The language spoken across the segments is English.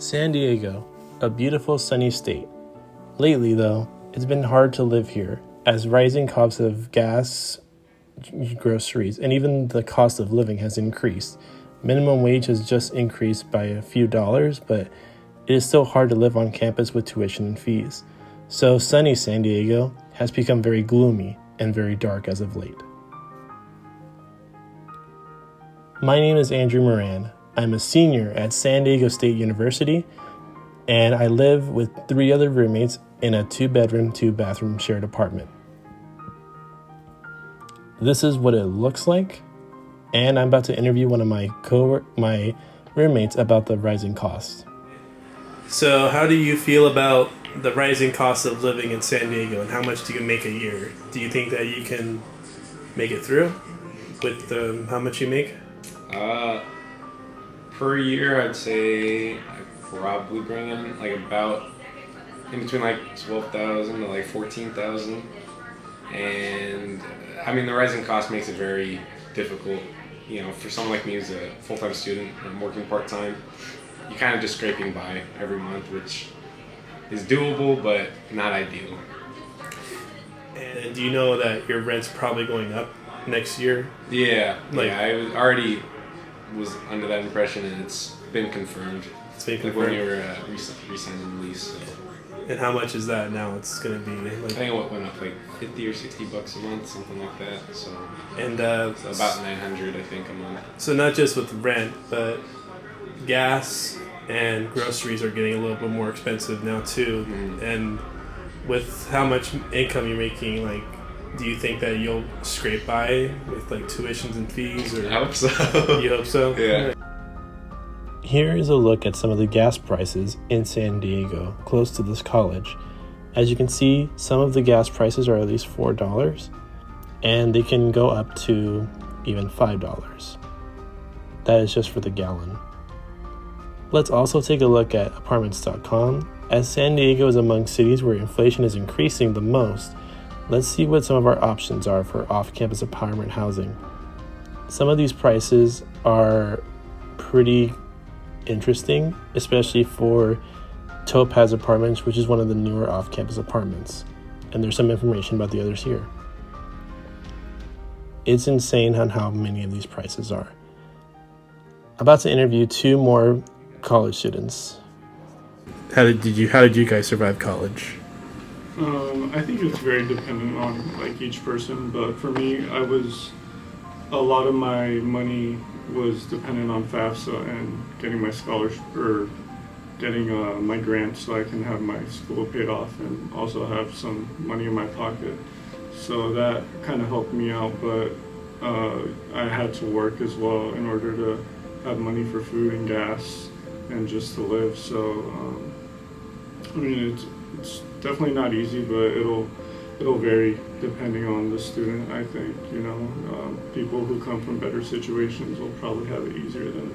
San Diego, a beautiful sunny state. Lately, though, it's been hard to live here, as rising costs of gas, groceries, and even the cost of living has increased. Minimum wage has just increased by a few dollars, but it is still hard to live on campus with tuition and fees. So sunny San Diego has become very gloomy and very dark as of late. My name is Andrew Moran. I'm a senior at San Diego State University, and I live with 3 other roommates in a 2-bedroom, 2-bathroom shared apartment. This is what it looks like, and I'm about to interview one of my roommates about the rising costs. So how do you feel about the rising cost of living in San Diego, and how much do you make a year? Do you think that you can make it through with how much you make? Per year, I'd say I probably bring in like about in between like 12,000 to like 14,000, and I mean the rising cost makes it very difficult. You know, for someone like me who's a full-time student, I'm working part-time. You're kind of just scraping by every month, which is doable but not ideal. And do you know that your rent's probably going up next year? Yeah, I was under that impression, and it's been confirmed. It's been confirmed. Like when you were re-signing the lease. So. And how much is that now? It's going to be like... I think it went up like $50 or $60 a month, something like that. So. And so about $900, I think, a month. So not just with rent, but gas and groceries are getting a little bit more expensive now too. Mm-hmm. And with how much income you're making, like, do you think that you'll scrape by with like tuitions and fees? Or I hope so. You hope so? Yeah. Here is a look at some of the gas prices in San Diego, close to this college. As you can see, some of the gas prices are at least $4, and they can go up to even $5. That is just for the gallon. Let's also take a look at apartments.com. As San Diego is among cities where inflation is increasing the most, let's see what some of our options are for off-campus apartment housing. Some of these prices are pretty interesting, especially for Topaz Apartments, which is one of the newer off-campus apartments. And there's some information about the others here. It's insane on how many of these prices are. About to interview 2 more college students. How did you guys survive college? I think it's very dependent on like each person, but for me, a lot of my money was dependent on FAFSA and getting my scholarship or getting my grant so I can have my school paid off and also have some money in my pocket. So that kind of helped me out, but I had to work as well in order to have money for food and gas and just to live. So I mean, it's definitely not easy, but it'll vary depending on the student. I think people who come from better situations will probably have it easier than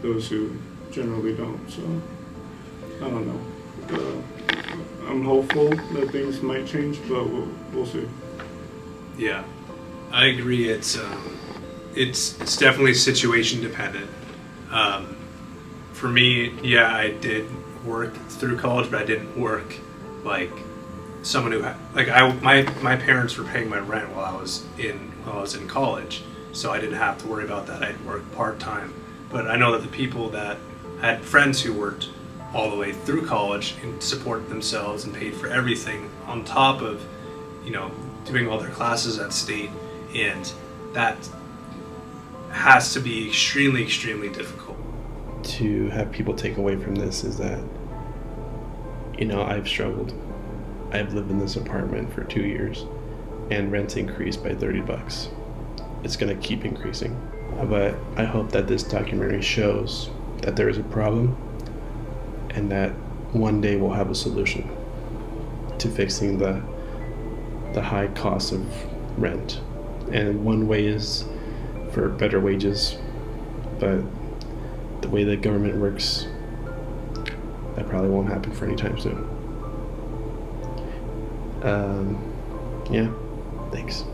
those who generally don't. So I don't know. I'm hopeful that things might change, but we'll see. Yeah, I agree. It's definitely situation dependent. For me, yeah, I did work through college, but I didn't work like someone who had, like my parents were paying my rent while I was in college, so I didn't have to worry about that. I'd work part-time. But I know that the people that had friends who worked all the way through college and supported themselves and paid for everything on top of doing all their classes at state, and that has to be extremely, extremely difficult. To have people take away from this is that I've struggled. I've lived in this apartment for 2 years, and rent's increased by $30. It's going to keep increasing. But I hope that this documentary shows that there is a problem, and that one day we'll have a solution to fixing the high cost of rent. And one way is for better wages, but the way the government works, that probably won't happen for any time soon. Yeah, thanks.